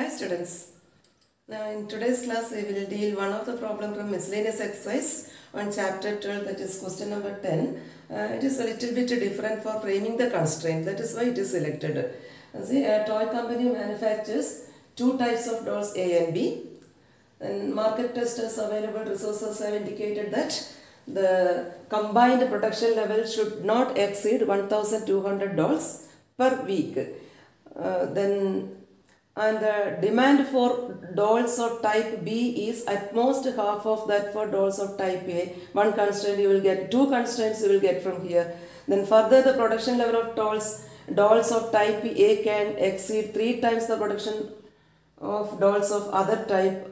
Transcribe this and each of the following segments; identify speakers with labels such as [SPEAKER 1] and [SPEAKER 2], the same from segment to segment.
[SPEAKER 1] Hi students. Now in today's class we will deal one of the problem from miscellaneous exercise on chapter 12, that is question number 10. It is a little bit different for framing the constraint, that is why it is selected. See, a toy company manufactures two types of dolls A and B, and market testers available resources have indicated that the combined production level should not exceed 1,200 dolls per week. And the demand for dolls of type B is at most half of that for dolls of type A. One constraint you will get, two constraints you will get from here. Then further, the production level of dolls of type A can exceed 3 times the production of dolls of other type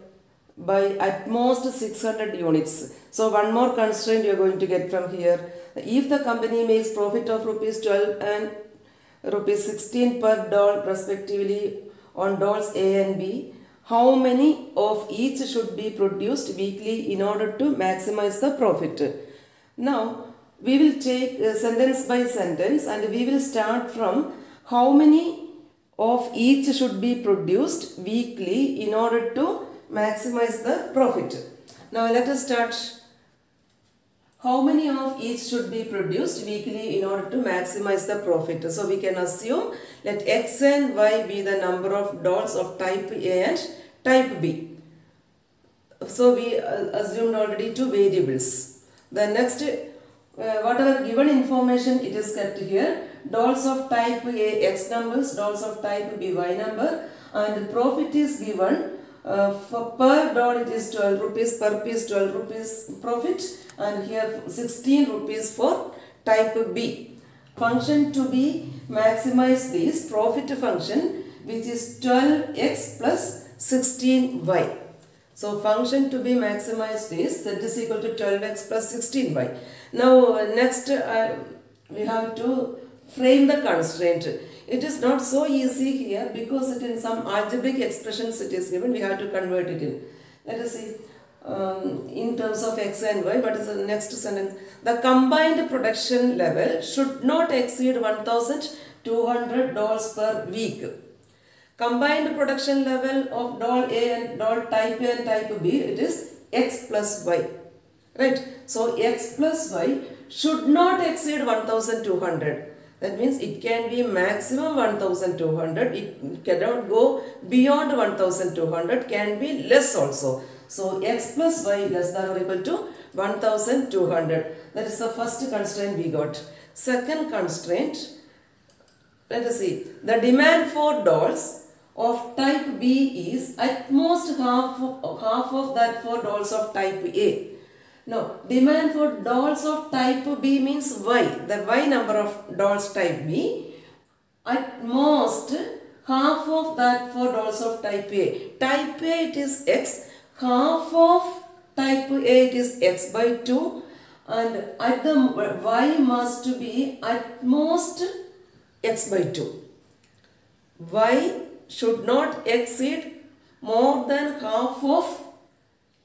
[SPEAKER 1] by at most 600 units. So one more constraint you are going to get from here. If the company makes profit of rupees 12 and rupees 16 per doll respectively on dolls A and B, how many of each should be produced weekly in order to maximize the profit? Now we will take sentence by sentence, and we will start from how many of each should be produced weekly in order to maximize the profit. Now let us start. How many of each should be produced weekly in order to maximize the profit? So we can assume let X and Y be the number of dolls of type A and type B. So we assumed already two variables. The next, whatever given information it is kept here. Dolls of type A X numbers, dolls of type B Y number, and profit is given. For per doll it is 12 rupees, per piece 12 rupees profit, and here 16 rupees for type B. Function to be maximize this profit function, which is 12x plus 16y. So function to be maximized is that is equal to 12x plus 16y. Now next we have to frame the constraint. It is not so easy here because it in some algebraic expressions it is given. We have to convert it in. Let us see in terms of x and y. What is the next sentence? The combined production level should not exceed 1,200 dolls per week. Combined production level of doll A and doll type A and type B, it is x plus y. Right? So x plus y should not exceed 1,200. That means it can be maximum 1,200. It cannot go beyond 1,200. Can be less also. So x plus y less than or equal to 1,200. That is the first constraint we got. Second constraint. Let us see. The demand for dolls of type B is at most half of that for dolls of type A. Now, demand for dolls of type B means Y, the Y number of dolls type B. At most, half of that for dolls of type A. Type A it is X, half of type A it is X by 2, and at the Y must be at most X by 2. Y should not exceed more than half of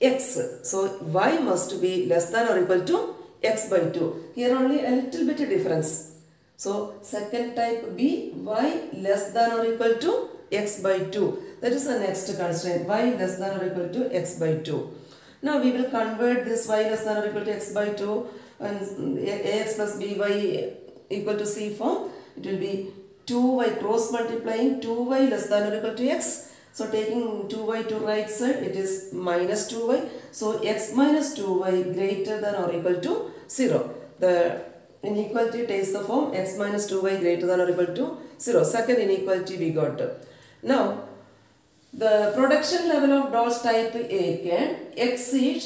[SPEAKER 1] x. So y must be less than or equal to x by 2. Here only a little bit difference. So second type B, y less than or equal to x by 2. That is the next constraint, y less than or equal to x by 2. Now we will convert this y less than or equal to x by 2 and ax plus by equal to c form. It will be 2y cross multiplying 2y less than or equal to x. So taking 2y to right side, it is minus 2y. So x minus 2y greater than or equal to 0. The inequality takes the form x minus 2y greater than or equal to 0. Second inequality we got. Now, the production level of dolls type A can exceed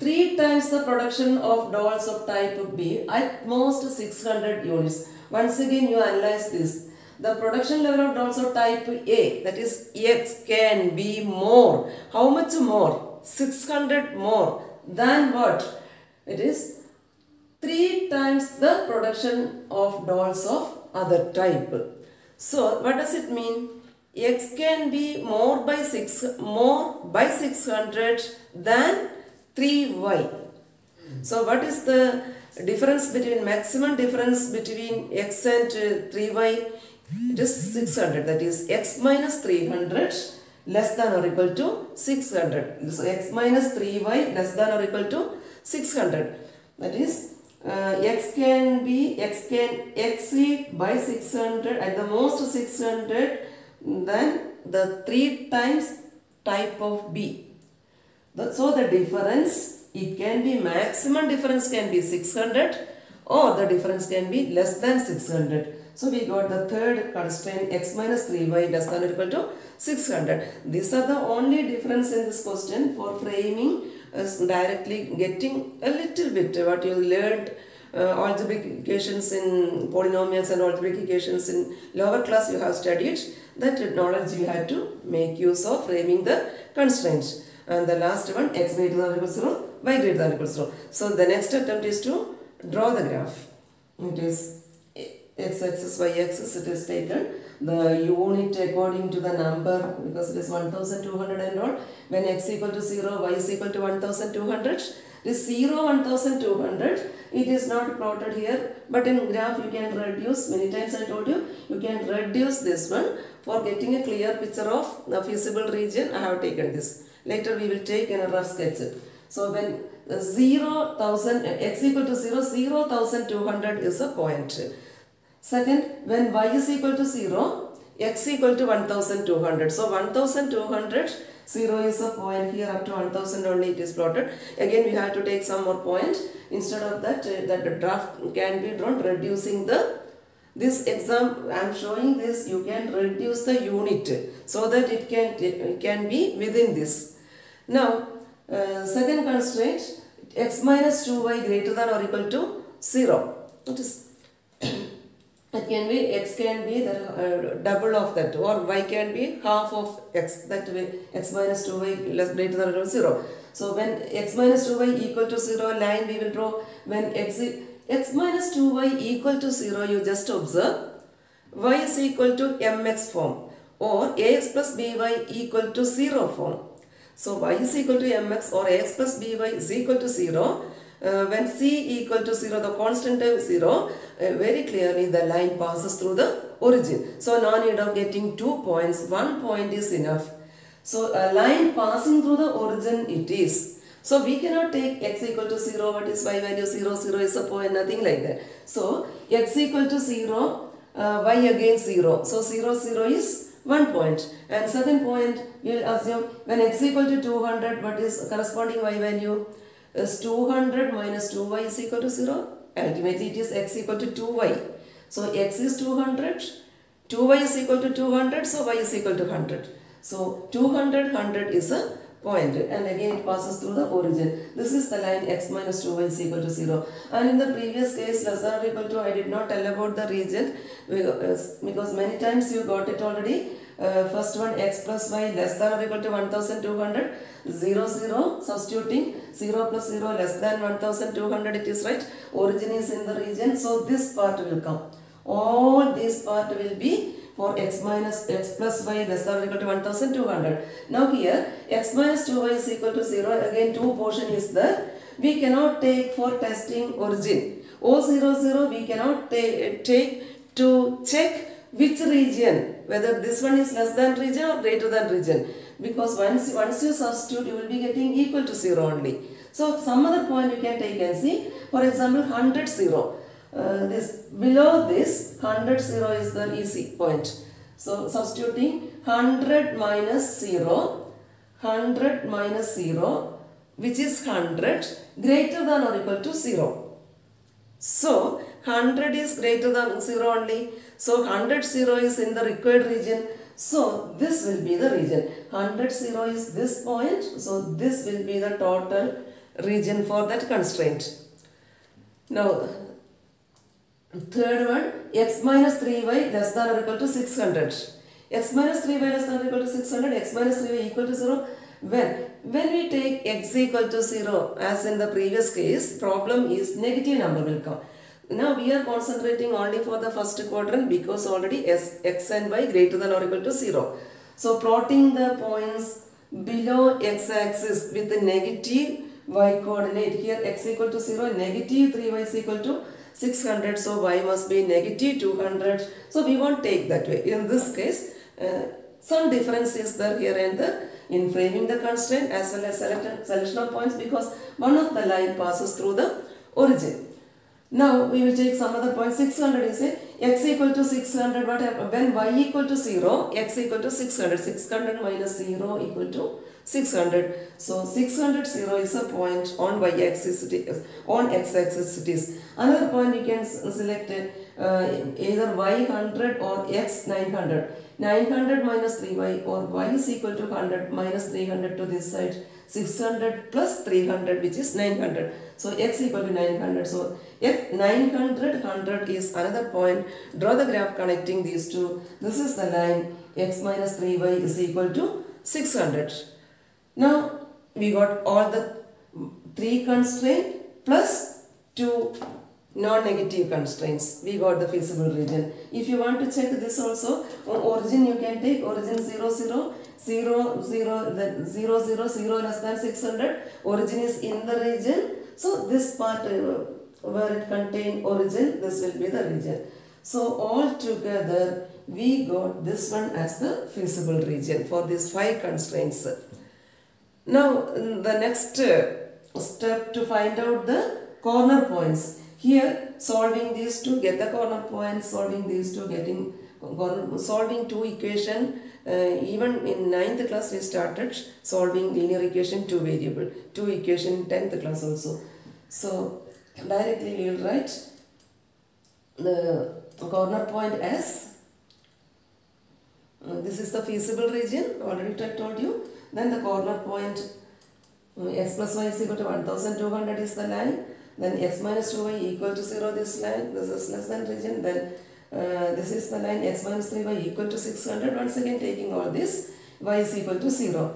[SPEAKER 1] 3 times the production of dolls of type B, at most 600 units. Once again you analyze this. The production level of dolls of type A, that is X, can be more. How much more? 600 more than what? It is 3 times the production of dolls of other type. So what does it mean? X can be more by 600 than 3y. So what is the difference between maximum difference between x and 3y? It is 600, that is x minus 300 less than or equal to 600. So x minus 3y less than or equal to 600. That is x can exceed by 600, at the most 600, then the 3 times type of b. So the difference, it can be, maximum difference can be 600 or the difference can be less than 600. So we got the third constraint, x minus 3y less than or equal to 600. These are the only difference in this question. For framing is directly getting a little bit what you learned algebraic equations in polynomials and algebraic equations in lower class you have studied. That knowledge you had to make use of framing the constraints. And the last one, x greater than or equal to 0, y greater than or equal to 0. So the next attempt is to draw the graph. It is x-axis, y-axis, it is taken. The unit according to the number, because it is 1200 and all. When x equal to 0, y is equal to 1200. This 0, 1200, it is not plotted here. But in graph you can reduce, many times I told you, you can reduce this one. For getting a clear picture of the feasible region, I have taken this. Later we will take in a rough sketch. So when 0,000, x equal to 0, 0,200 is a point. Second, when y is equal to 0, x equal to 1200. So 1200, 0 is a point here, up to 1000 only it is plotted. Again we have to take some more point. Instead of that, that the draft can be drawn reducing this exam. I am showing this, you can reduce the unit so that it can be within this. Now, second constraint, x minus 2y greater than or equal to 0. It is it can be, x can be the double of that, or y can be half of x. That way, x minus 2y less greater than or equal to 0. So when x minus 2y equal to 0, line we will draw. When x minus 2y equal to 0, you just observe y is equal to mx form, or ax plus by equal to 0 form. So y is equal to mx or ax plus by is equal to 0. When c equal to 0, the constant term 0, very clearly the line passes through the origin. So no need of getting 2 points, 1 point is enough. So a line passing through the origin it is. So we cannot take x equal to 0, what is y value 0, 0 is a point, nothing like that. So x equal to 0, y again 0. So 0, 0 is 1 point. And second point, we will assume when x equal to 200, what is corresponding y value? Is 200 minus 2y is equal to 0. Ultimately it is x equal to 2y. So x is 200, 2y is equal to 200, so y is equal to 100. So 200, 100 is a point, and again it passes through the origin. This is the line x minus 2y is equal to 0. And in the previous case, less than or equal to, I did not tell about the region because many times you got it already. First one, x plus y less than or equal to 1200, 0, 0, substituting 0 plus 0 less than 1200, it is right. Origin is in the region, so this part will come. All this part will be for x plus y less than or equal to 1200. Now here, x minus 2y is equal to 0, again 2 portion is there. We cannot take for testing origin. O0, 0 we cannot take to check which region, whether this one is less than region or greater than region, because once you substitute you will be getting equal to 0 only. So some other point you can take and see. For example, 100, 0. This below this 100, 0 is the easy point. So substituting 100 minus 0, 100 minus 0, which is 100 greater than or equal to 0. So 100 is greater than 0 only. So 100, 0 is in the required region. So this will be the region. 100, 0 is this point. So this will be the total region for that constraint. Now third one, x minus 3y less than or equal to 600. X minus 3y less than or equal to 600, x minus 3y equal to 0. When we take x equal to 0, as in the previous case, problem is negative number will come. Now we are concentrating only for the first quadrant because already x and y greater than or equal to 0. So plotting the points below x-axis with the negative y coordinate. Here x equal to 0, negative 3y is equal to 600. So y must be negative 200. So we won't take that way. In this case, Some difference is there here and there in framing the constraint as well as selection of points, because one of the line passes through the origin. Now we will take some other point. 600 is a x equal to 600. What happens when y equal to 0, x equal to 600. 600 minus 0 equal to 600. So 600 0 is a point on y-axis, on x-axis it is. Another point you can select either y 100 or x 900. 900 minus 3y, or y is equal to 100 minus 300 to this side. 600 plus 300, which is 900. So x equal to 900. So x 900, 100 is another point. Draw the graph connecting these two. This is the line x minus 3y is equal to 600. Now we got all the 3 constraints plus 2 non-negative constraints. We got the feasible region. If you want to check this also, origin you can take origin 0, 0, 0, 0, then 0, 0, 0 less than 600. Origin is in the region. So this part where it contains origin, this will be the region. So all together we got this one as the feasible region for these 5 constraints. Now the next step to find out the corner points. Here solving these two, get the corner points, solving these two, getting solving 2 equation. Even in 9th class we started solving linear equation 2 variable, 2 equation in 10th class also. So directly we will write the corner point as, this is the feasible region, already I told you. Then the corner point x plus y is equal to 1200 is the line. Then x minus 2y equal to 0, this line, this is less than region. Then this is the line x minus 3y equal to 600. Once again taking all this, y is equal to 0.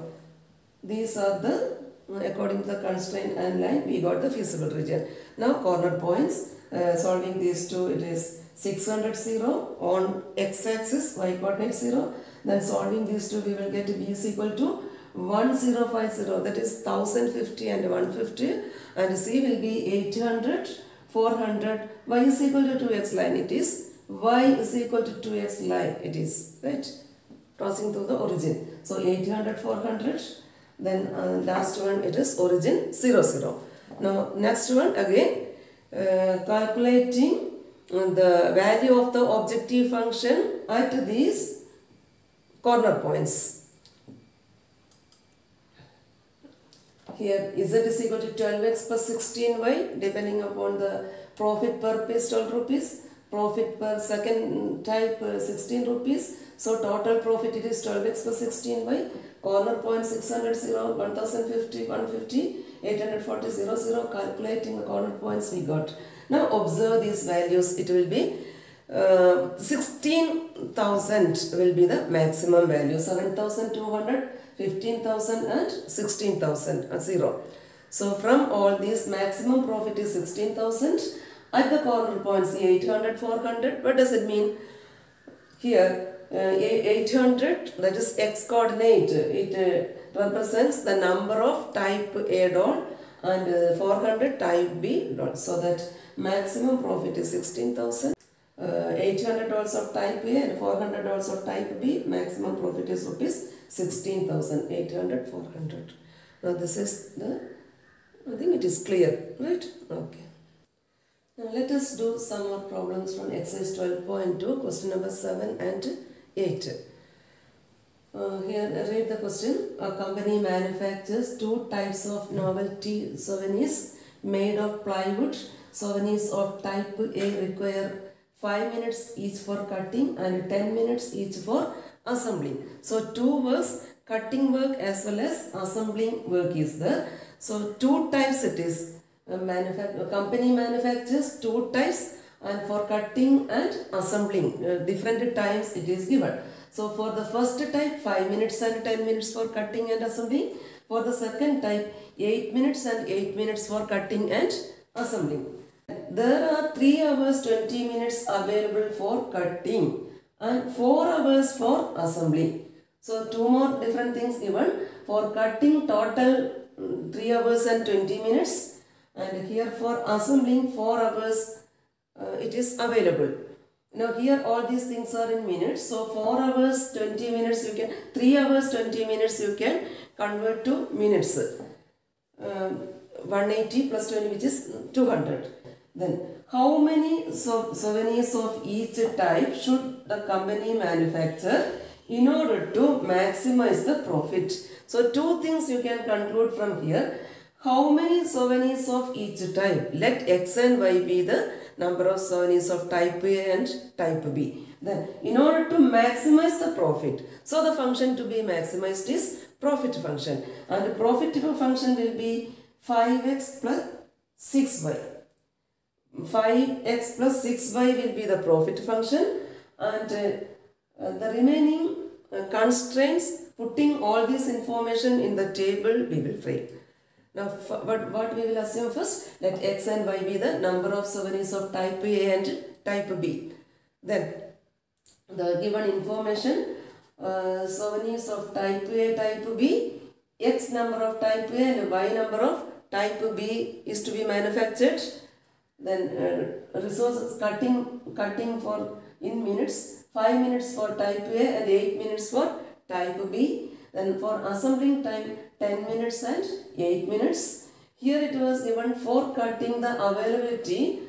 [SPEAKER 1] These are the, according to the constraint and line, we got the feasible region. Now corner points, solving these two, it is 600 0 on x-axis, y coordinate 0. Then solving these two, we will get b is equal to 1050, that is 1050 and 150, and c will be 800, 400, y is equal to 2x line, it is, y is equal to 2x line, it is, right, crossing through the origin. So 800, 400, then last one it is origin 0, 0. Now next one again, calculating the value of the objective function at these corner points. Here z is equal to 12x plus 16y, depending upon the profit per piece 12 rupees, profit per second type 16 rupees. So total profit it is 12x plus 16y, corner point 600 0, 1050, 150, 840 0, 0, calculating the corner points we got. Now observe these values, it will be 16,000 will be the maximum value, 7,200, 15,000 and 16,000, 0. So from all these, maximum profit is 16,000. At the corner points 800, 400. What does it mean? Here 800, that is x coordinate, it represents the number of type A doll, and 400 type B doll. So that maximum profit is 16,000. 800 dolls of type A and 400 dolls of type B, maximum profit is rupees 16,000, 800, 400. Now this is the, I think it is clear, right? Okay. Now let us do some more problems from exercise 12.2, question number 7 and 8. Here read the question. A company manufactures 2 types of novelty souvenirs made of plywood. Souvenirs of type A require 5 minutes each for cutting and 10 minutes each for assembling. So 2 works, cutting work as well as assembling work is there. So 2 types it is. Company manufactures 2 types, and for cutting and assembling different times it is given. So for the first type 5 minutes and 10 minutes for cutting and assembling. For the second type 8 minutes and 8 minutes for cutting and assembling. There are 3 hours 20 minutes available for cutting and 4 hours for assembling. So 2 more different things given. For cutting total 3 hours and 20 minutes, and here for assembling 4 hours it is available. Now here all these things are in minutes. So 4 hours 20 minutes you can, 3 hours 20 minutes you can convert to minutes. 180 plus 20 which is 200. Then how many souvenirs of each type should the company manufacture in order to maximize the profit? So two things you can conclude from here. How many souvenirs of each type? Let x and y be the number of souvenirs of type A and type B. Then in order to maximize the profit, so the function to be maximized is profit function, and the profit function will be 5x plus 6y. 5x plus 6y will be the profit function, and the remaining constraints, putting all this information in the table, we will frame. Now what we will assume first, let x and y be the number of souvenirs of type A and type B. Then the given information, souvenirs of type A, type B, x number of type A and y number of type B is to be manufactured. Then resources cutting for in minutes, 5 minutes for type A and 8 minutes for type B. Then for assembling time 10 minutes and 8 minutes. Here it was given for cutting the availability.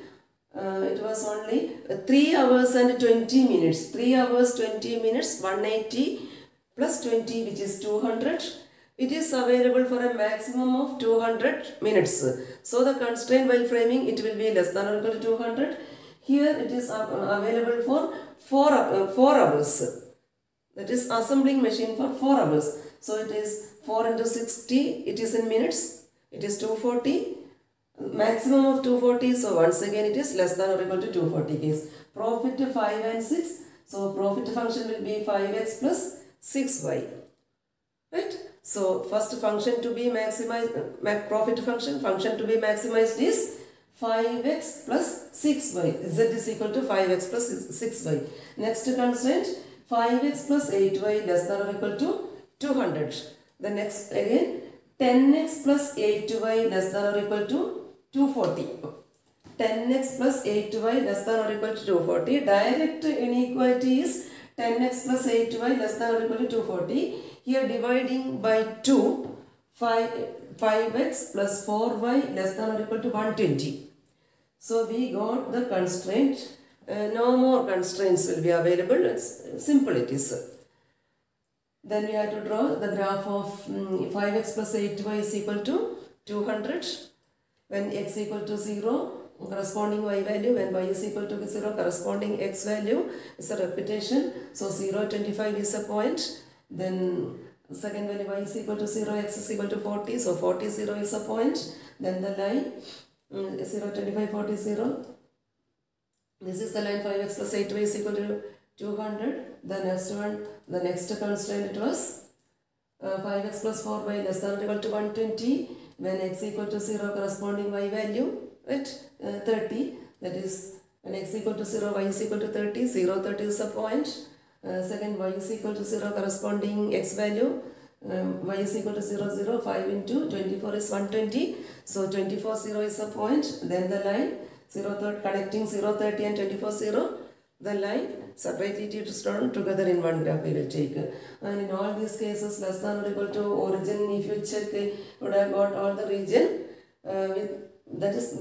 [SPEAKER 1] It was only 3 hours and 20 minutes. 3 hours 20 minutes, 180 plus 20 which is 200. It is available for a maximum of 200 minutes. So the constraint while framing, it will be less than or equal to 200. Here it is available for 4 hours. That is assembling machine for 4 hours. So it is 4 into 60, it is in minutes, it is 240, maximum of 240, so once again it is less than or equal to 240 case. Profit 5 and 6, so profit function will be 5x plus 6y. Right? So first function to be maximized, profit function to be maximized is 5x plus 6y. Z is equal to 5x plus 6y. Next constraint, 5x plus 8y less than or equal to 200. The next again 10x plus 8y less than or equal to 240. 10x plus 8y less than or equal to 240. Direct inequality is 10x plus 8y less than or equal to 240. Here dividing by 2, 5x plus 4y less than or equal to 120. So we got the constraint. No more constraints will be available. It's simple it is. Then we have to draw the graph of 5x plus 8y is equal to 200. When x equal to 0, corresponding y value. When y is equal to 0, corresponding x value. It's a repetition. So 0, 25 is a point. Then second value y is equal to 0, x is equal to 40. So 40, 0 is a point. Then the line 0, 25, 40, 0. This is the line 5x plus 8y is equal to 200. The next one, the next constraint it was 5x plus 4y less than or equal to 120. When x equal to 0, corresponding y value, right, 30. That is when x equal to 0, y is equal to 30. 0, 30 is a point. Second, y is equal to 0, corresponding x value. Y is equal to 0, 0. 5 into 24 is 120. So 24, 0 is a point. Then the line 0, 30, connecting 0, 30 and 24, 0. The line separately it is drawn together in one graph we will take. And in all these cases less than or equal to origin, if you check, would have got all the region with, that is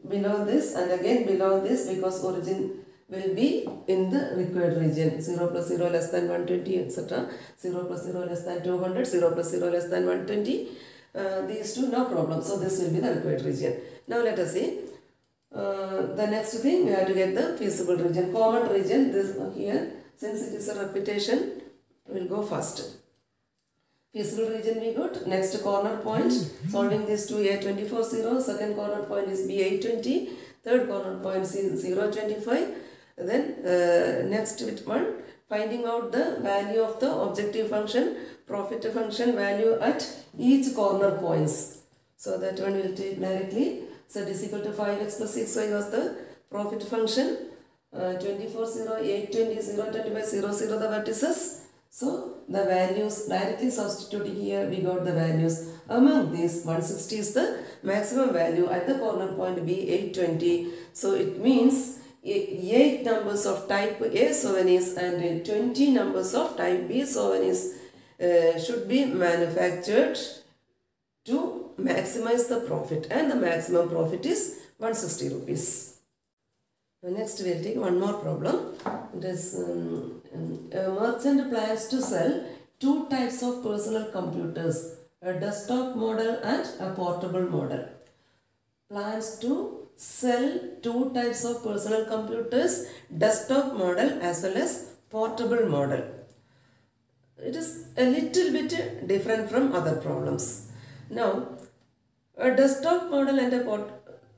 [SPEAKER 1] below this and again below this, because origin will be in the required region. 0 plus 0 less than 120, etc. 0 plus 0 less than 200, 0 plus 0 less than 120. These two, no problem. So this will be the required region. Now let us see. The next thing, we have to get the feasible region, common region. This here, since it is a repetition, we will go first. Feasible region we got. Next corner point, solving this to A24, 0. Second corner point is B820. Third corner point is 025. Then next one, finding out the value of the objective function, profit function value at each corner points. So that one will take directly. Z is equal to 5x plus 6y was the profit function. 24, 0, 820, 0, 25, 0, 0 the vertices. So the values directly substituting here, we got the values. Among these, 160 is the maximum value at the corner point B820. So it means 8 numbers of type A souvenirs and 20 numbers of type B souvenirs should be manufactured to maximize the profit, and the maximum profit is 160 rupees. Next we will take one more problem. It is a merchant plans to sell 2 types of personal computers, a desktop model and a portable model. Plans to sell 2 types of personal computers, desktop model as well as portable model. It is a little bit different from other problems. Now, a desktop model and a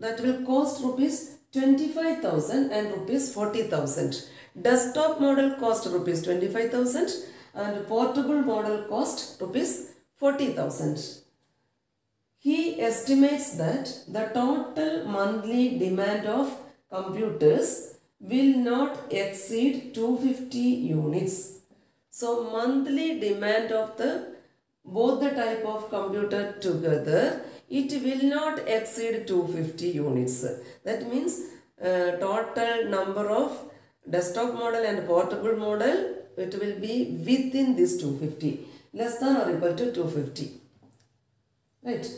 [SPEAKER 1] that will cost rupees 25,000 and rupees 40,000. Desktop model cost rupees 25,000 and portable model cost rupees 40,000. He estimates that the total monthly demand of computers will not exceed 250 units. So monthly demand of both the type of computer together, it will not exceed 250 units. That means total number of desktop model and portable model, it will be within this 250, less than or equal to 250. Right.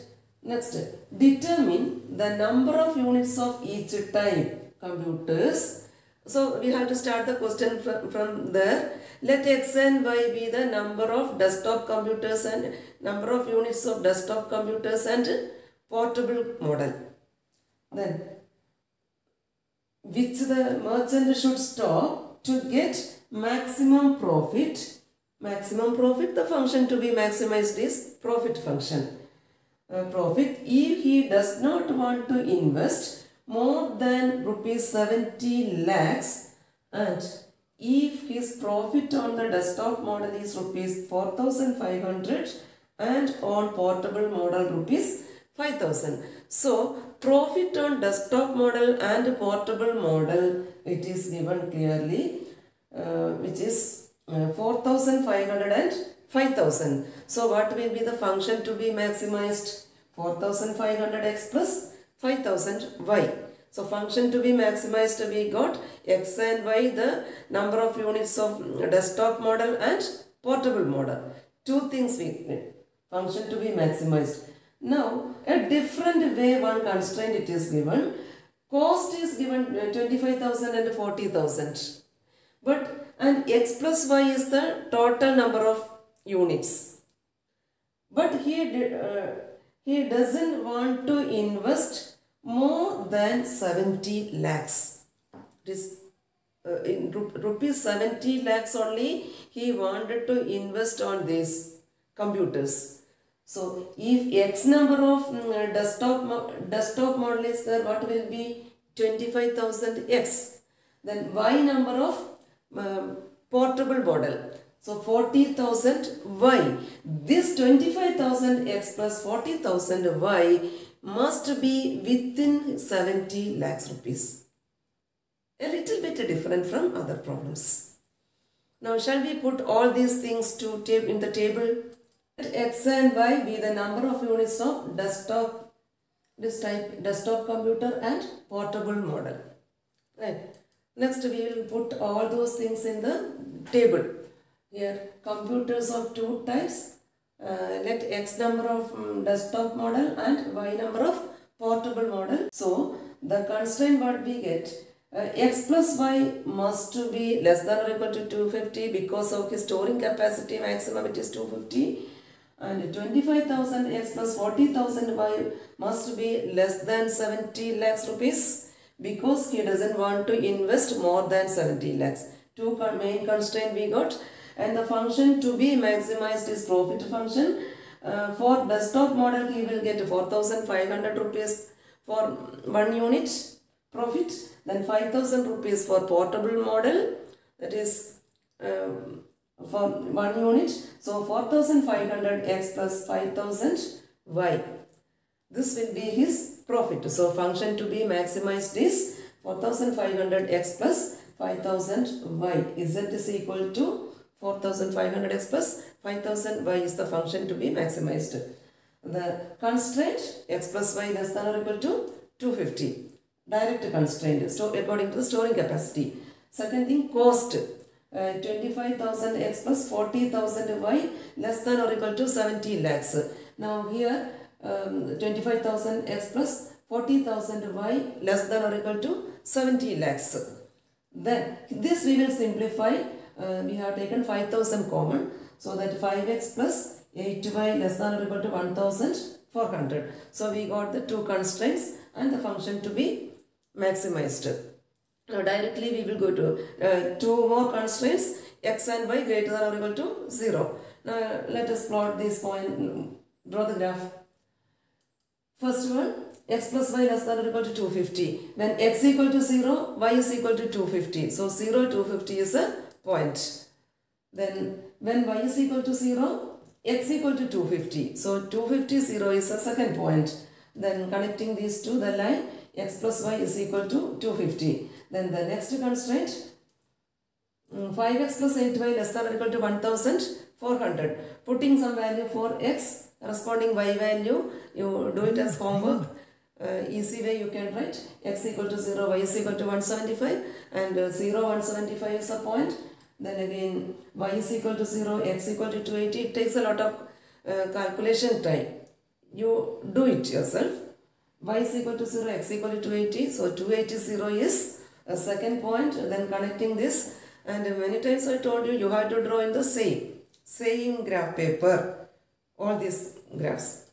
[SPEAKER 1] Next, determine the number of units of each type computers. So we have to start the question from there. Let x and y be the number of desktop computers and number of units of desktop computers and portable model. Then, which the merchant should stop to get maximum profit. Maximum profit, the function to be maximized is profit function. Profit if he does not want to invest more than rupees 70 lakhs and if his profit on the desktop model is rupees 4,500 and on portable model rupees 5,000. So profit on desktop model and portable model, it is given clearly, which is 4,500 and 5,000. So what will be the function to be maximized? 4,500x plus 5,000y. So function to be maximized, we got x and y, the number of units of desktop model and portable model. 2 things we need. Function to be maximized. Now a different way, one constraint it is given. Cost is given 25,000 and 40,000. And x plus y is the total number of units. But he doesn't want to invest more than 70 lakhs. It is in rupees 70 lakhs only he wanted to invest on these computers. So if x number of desktop model is there, what will be 25,000x? Then y number of portable model. So 40,000y. This 25,000x plus 40,000y must be within 70 lakhs rupees. A little bit different from other problems. Now shall we put all these things in the table? Let x and y be the number of units of desktop computer and portable model. Right. Next we will put all those things in the table. Here computers of 2 types. Let x number of desktop model and y number of portable model. So the constraint what we get, x plus y must be less than or equal to 250 because of his storing capacity maximum it is 250, and 25,000 x plus 40,000 y must be less than 70 lakhs rupees because he doesn't want to invest more than 70 lakhs. 2 main constraint we got. And the function to be maximized is profit function. For desktop model he will get 4,500 rupees for 1 unit profit. Then 5,000 rupees for portable model, that is for 1 unit. So 4,500 x plus 5,000 y. This will be his profit. So function to be maximized is 4,500 x plus 5,000 y. Z is equal to 4,500 x plus 5,000 y is the function to be maximized. The constraint x plus y less than or equal to 250. direct constraint according to the storing capacity. Second thing, cost. 25,000 x plus 40,000 y less than or equal to 70 lakhs. Now here 25,000 x plus 40,000 y less than or equal to 70 lakhs. Then this we will simplify. We have taken 5,000 common, so that 5x plus 8y less than or equal to 1,400. So we got the two constraints and the function to be maximized. Now directly we will go to two more constraints, x and y greater than or equal to 0. Now let us plot this point, draw the graph. First one, x plus y less than or equal to 250. When x equal to 0, y is equal to 250. So 0, 250 is a point. Then when y is equal to 0, x equal to 250. So 250, 0 is a second point. Then connecting these two, the line x plus y is equal to 250. Then the next constraint, 5x plus 8y less than or equal to 1,400. Putting some value for x, corresponding y value, you do it as homework. Easy way you can write x equal to 0, y is equal to 175, and 0, 175 is a point. Then again y is equal to 0, x equal to 280. It takes a lot of calculation time. You do it yourself. Y is equal to 0, x equal to 280. So 280 is a second point. Then connecting this, and many times I told you, you have to draw in the same graph paper all these graphs.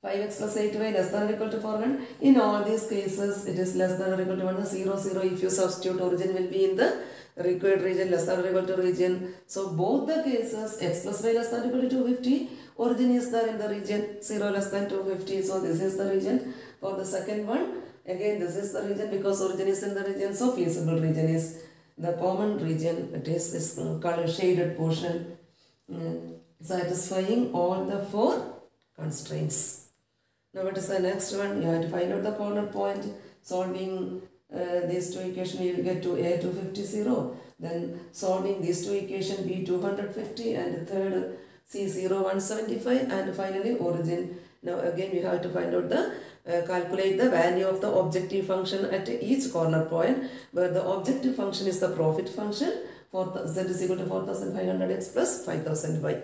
[SPEAKER 1] 5x plus 8y less than or equal to 400. In all these cases, it is less than or equal to 1. 0, 0. If you substitute, origin will be in the required region, less than or equal to region. So both the cases, x plus y less than or equal to 250, origin is there in the region 0 less than 250. So this is the region. For the second one, again this is the region because origin is in the region. So feasible region is the common region. It is this color shaded portion, satisfying all the four constraints. Now what is the next one? You have to find out the corner point. Solving these two equations, you will get to a 250, 0. Then solving these two equations, b 250, and third c 0, 175, and finally origin. Now again we have to find out the calculate the value of the objective function at each corner point, where the objective function is the profit function for z is equal to 4,500x plus 5,000y.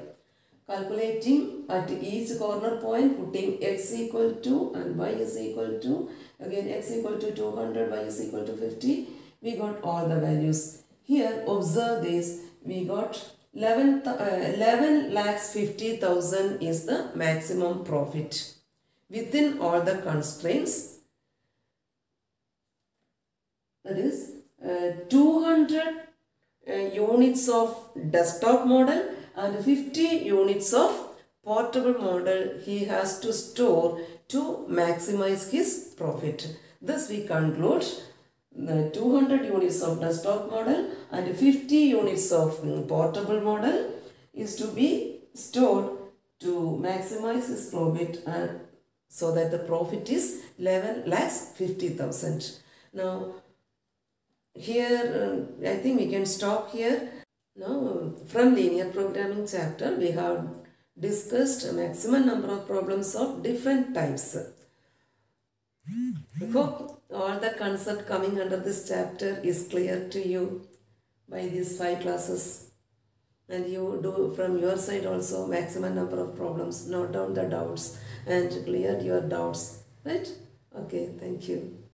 [SPEAKER 1] Calculating at each corner point, putting x equal to and y is equal to, again x equal to 200, y is equal to 50. We got all the values. Here observe this, we got 11 lakhs 50,000 is the maximum profit within all the constraints. That is 200 units of desktop model and 50 units of portable model he has to store to maximize his profit. Thus we conclude the 200 units of desktop model and 50 units of portable model is to be stored to maximize his profit, and so that the profit is 11 lakhs 50,000. Now here I think we can stop here. Now from linear programming chapter we have discussed a maximum number of problems of different types. I hope all the concept coming under this chapter is clear to you by these 5 classes, and you do from your side also maximum number of problems, note down the doubts and clear your doubts, right? Okay, thank you.